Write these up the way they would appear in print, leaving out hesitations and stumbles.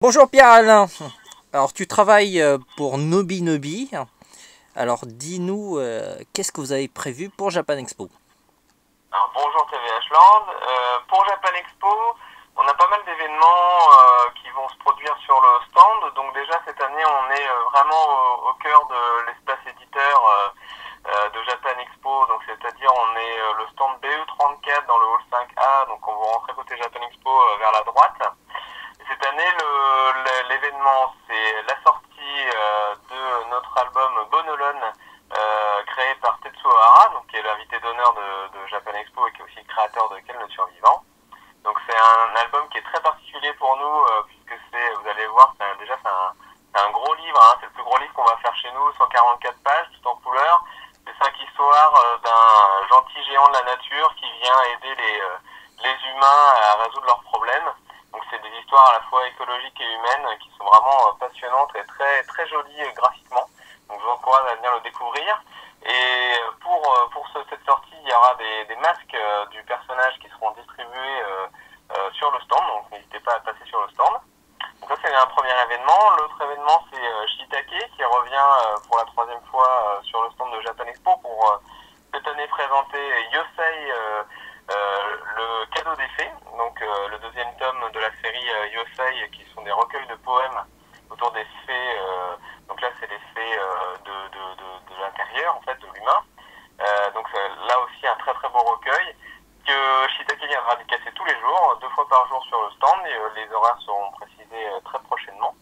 Bonjour Pierre-Alain. Alors tu travailles pour Nobinobi. Alors dis-nous, qu'est-ce que vous avez prévu pour Japan Expo? Alors, bonjour TVH Land. Pour Japan Expo, on a pas mal d'événements qui vont se produire sur le stand. Donc déjà cette année, on est vraiment au cœur de l'espace éditeur de Japan Expo. Donc c'est-à-dire on est le stand BE34 dans le hall 5A. Donc on va rentrer côté Japan Expo vers la droite. Et cette année, l'événement, c'est la sortie de notre album Bonolone, créé par Tetsuo Hara, donc qui est l'invité d'honneur de Japan Expo et qui est aussi le créateur de Quel le survivant. Donc c'est un album qui est très particulier pour nous puisque c'est, vous allez voir, c'est un gros livre, hein, c'est le plus gros livre qu'on va faire chez nous, 144 pages, tout en couleur. C'est 5 histoires d'un gentil géant de la nature qui vient aider les humains à résoudre leurs problèmes. Donc c'est des histoires à la fois écologiques et humaines qui sont vraiment passionnantes et très très jolies graphiquement. Donc je vous encourage à venir le découvrir. Et pour cette sortie, il y aura des masques du personnage qui seront distribués sur le stand. Donc n'hésitez pas à passer sur le stand. Donc ça c'est un premier événement. L'autre événement c'est Shiitake qui revient pour la troisième fois sur le stand de Japan Expo pour cette année présenter Yosei, le cadeau des fées. Donc le deuxième tome de la série Yosei qui sont des recueils de poèmes autour des fées. Donc là c'est les fées de l'intérieur en fait de l'humain. Donc là aussi un très très beau recueil que Shiitake viendra dédicacer tous les jours, 2 fois par jour sur le stand et les horaires seront précisés très prochainement.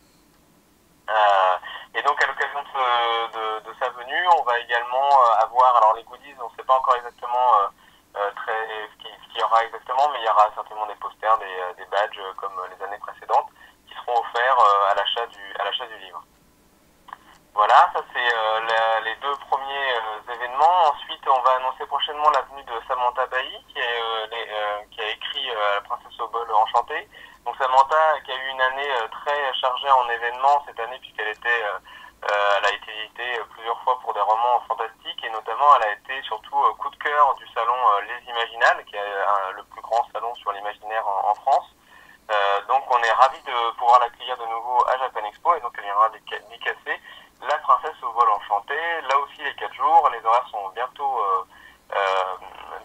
Et donc à l'occasion de sa venue, on va également avoir, alors les goodies, on ne sait pas encore exactement ce qu'il y aura exactement, mais il y aura certainement des posters, des badges comme les années précédentes qui seront offerts à l'achat du livre. Voilà, ça c'est les deux premiers événements. Ensuite, on va annoncer prochainement la venue de Samantha Bailly, qui a écrit La princesse au bol enchanté. Donc Samantha, qui a eu une année très chargée en événements cette année, elle a été éditée plusieurs fois pour des romans fantastiques, et notamment elle a été surtout coup de cœur du salon Les Imaginales, qui est le plus grand salon sur l'imaginaire en France. Donc on est ravis de pouvoir l'accueillir de nouveau à Japan Expo, et donc elle viendra dédicacer La princesse au vol enchanté. Là aussi les 4 jours, les horaires sont bientôt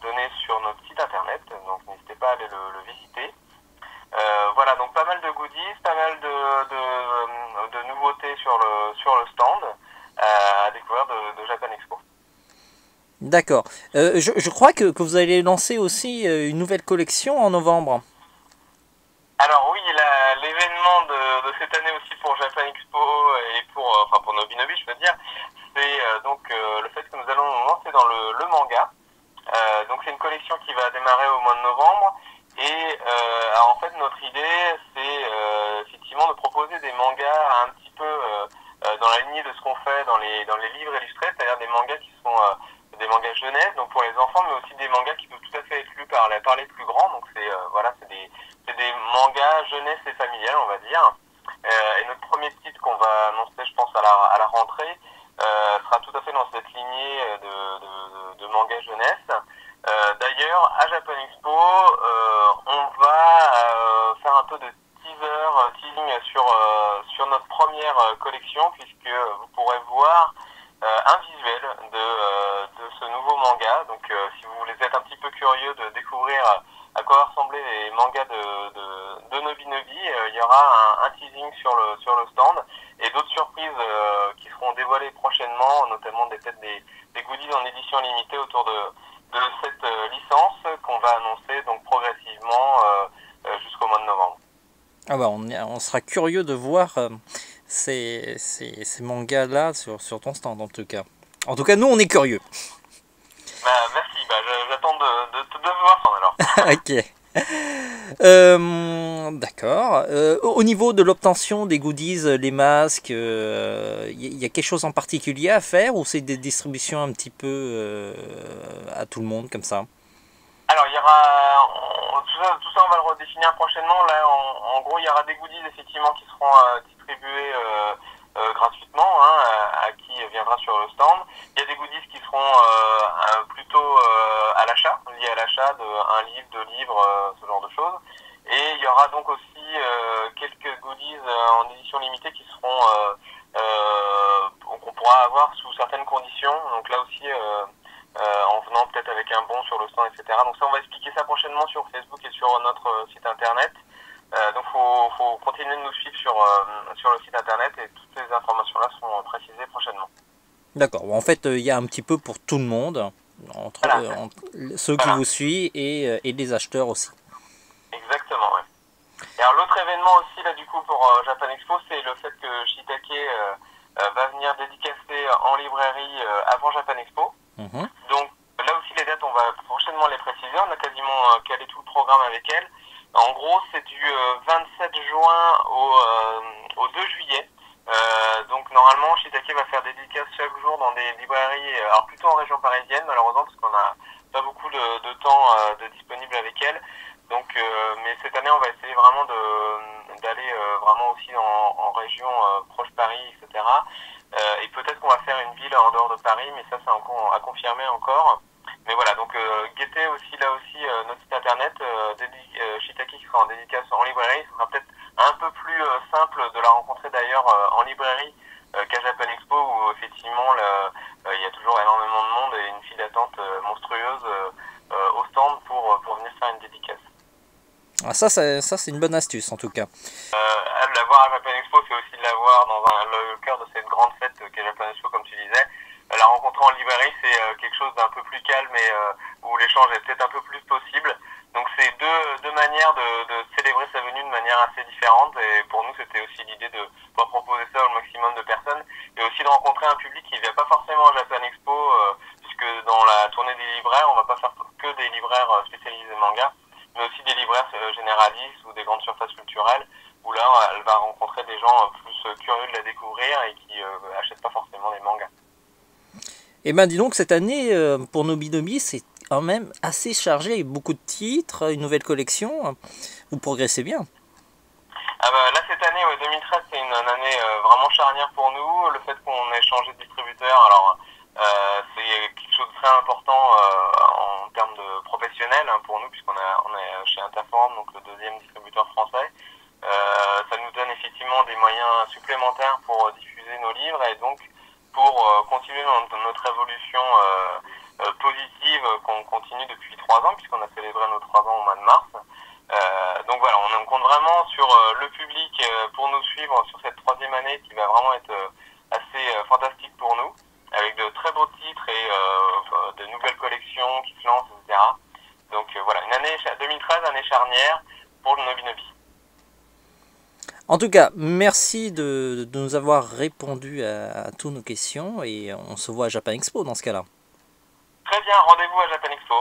donnés sur notre site internet, donc n'hésitez pas à aller le visiter. Voilà, donc pas mal de goodies, pas mal de nouveautés sur le stand à découvrir de Japan Expo. D'accord. Je crois que vous allez lancer aussi une nouvelle collection en novembre. Alors oui, l'événement de cette année aussi pour Japan Expo et pour Nobinobi, je veux dire, c'est le fait que nous allons nous lancer dans le manga. Donc c'est une collection qui va démarrer au mois de novembre. Et alors en fait notre idée c'est effectivement de proposer des mangas un petit peu dans la lignée de ce qu'on fait dans les livres illustrés, c'est-à-dire des mangas qui sont des mangas jeunesse, donc pour les enfants, mais aussi des mangas qui peuvent tout à fait être lus par les plus grands. Donc c'est voilà, c'est des mangas jeunesse et familial, on va dire. Et notre premier titre qu'on va annoncer, je pense, à la rentrée, sera tout à fait dans cette lignée de manga jeunesse. D'ailleurs, à Japan Expo, on va faire un peu de teasing sur notre première collection, puisque vous pourrez voir un visuel de ce nouveau manga. Donc si vous êtes un petit peu curieux de découvrir à quoi ressemblaient les mangas de Nobinobi, il y aura un teasing sur le stand et d'autres surprises qui seront dévoilées prochainement, notamment peut-être des goodies en édition limitée autour de cette licence qu'on va annoncer donc progressivement jusqu'au mois de novembre. Ah bah on sera curieux de voir ces mangas-là sur ton stand en tout cas. En tout cas, nous on est curieux. Merci, j'attends de voir ça alors. Ok. D'accord. Au niveau de l'obtention des goodies, les masques, y a quelque chose en particulier à faire ou c'est des distributions un petit peu à tout le monde comme ça? Alors, il y aura tout ça, on va le redéfinir prochainement. Là, en gros, il y aura des goodies effectivement qui seront distribués gratuitement hein, à qui viendra sur le stand. Il y a des goodies qui seront plutôt à l'achat, liés à l'achat d'un livre, 2 livres, ce genre de choses. Et il y aura donc aussi quelques goodies en édition limitée qui seront qu'on pourra avoir sous certaines conditions. Donc là aussi, en venant peut-être avec un bon sur le stand, etc. Donc ça, on va expliquer ça prochainement sur Facebook et sur notre site internet. Donc faut continuer de nous suivre sur le site internet et toutes ces informations-là seront précisées prochainement. D'accord. En fait, il y a un petit peu pour tout le monde, entre ceux qui vous suivent et les acheteurs aussi. Exactement, ouais. Et alors l'autre événement aussi là du coup pour Japan Expo, c'est le fait que Shiitake va venir dédicacer en librairie avant Japan Expo. Donc là aussi les dates on va prochainement les préciser, on a quasiment calé tout le programme avec elle. En gros c'est du 27 juin au 2 juillet. Donc normalement Shiitake va faire des dédicaces chaque jour dans des librairies, alors plutôt en région parisienne malheureusement parce qu'on n'a pas beaucoup de temps de disponible avec elle. Donc, mais cette année, on va essayer vraiment d'aller vraiment aussi en région proche Paris, etc. Et peut-être qu'on va faire une ville en dehors de Paris, mais ça, c'est encore à confirmer encore. Mais voilà, donc guettez aussi là aussi notre site internet, Shiitake qui sera en dédicace en librairie. Ce sera peut-être un peu plus simple de la rencontrer d'ailleurs en librairie qu'à Japan Expo où effectivement il y a toujours énormément de monde et une file d'attente monstrueuse au stand pour venir faire une dédicace. Ah, ça c'est une bonne astuce en tout cas. L'avoir à Japan Expo, c'est aussi de l'avoir dans le cœur de cette grande fête qu'est Japan Expo, comme tu disais. La rencontrer en librairie, c'est quelque chose d'un peu plus calme et où l'échange est peut-être un peu plus possible. Donc c'est deux manières de célébrer sa venue de manière assez différente. Et pour nous, c'était aussi l'idée de pouvoir proposer ça au maximum de personnes et aussi de rencontrer un public qui ne vient pas forcément à Japan Expo, puisque dans la tournée des libraires, on va pas faire que des libraires spécialisés manga, mais aussi des libraires généralistes ou des grandes surfaces culturelles, où là, elle va rencontrer des gens plus curieux de la découvrir et qui achètent pas forcément des mangas. Et ben dis donc, cette année, pour Nobinobi, c'est quand même assez chargé, beaucoup de titres, une nouvelle collection, vous progressez bien. Ah bah, là, cette année, ouais, 2013, c'est une année vraiment charnière pour nous. Le fait qu'on ait changé de distributeur, alors c'est quelque chose de très important en termes de professionnel pour nous, puisqu'on est chez Interforum, donc le deuxième distributeur français. Ça nous donne effectivement des moyens supplémentaires pour diffuser nos livres et donc pour continuer notre évolution positive qu'on continue depuis 3 ans, puisqu'on a célébré nos 3 ans au mois de mars. Donc voilà, on compte vraiment sur le public pour nous suivre sur cette 3e année qui va vraiment être assez fantastique pour nous, avec de très beaux titres et de nouvelles collections qui se lancent, etc. Donc voilà, une année 2013, année charnière pour le Nobinobi. En tout cas, merci de nous avoir répondu à toutes nos questions et on se voit à Japan Expo dans ce cas-là. Très bien, rendez-vous à Japan Expo.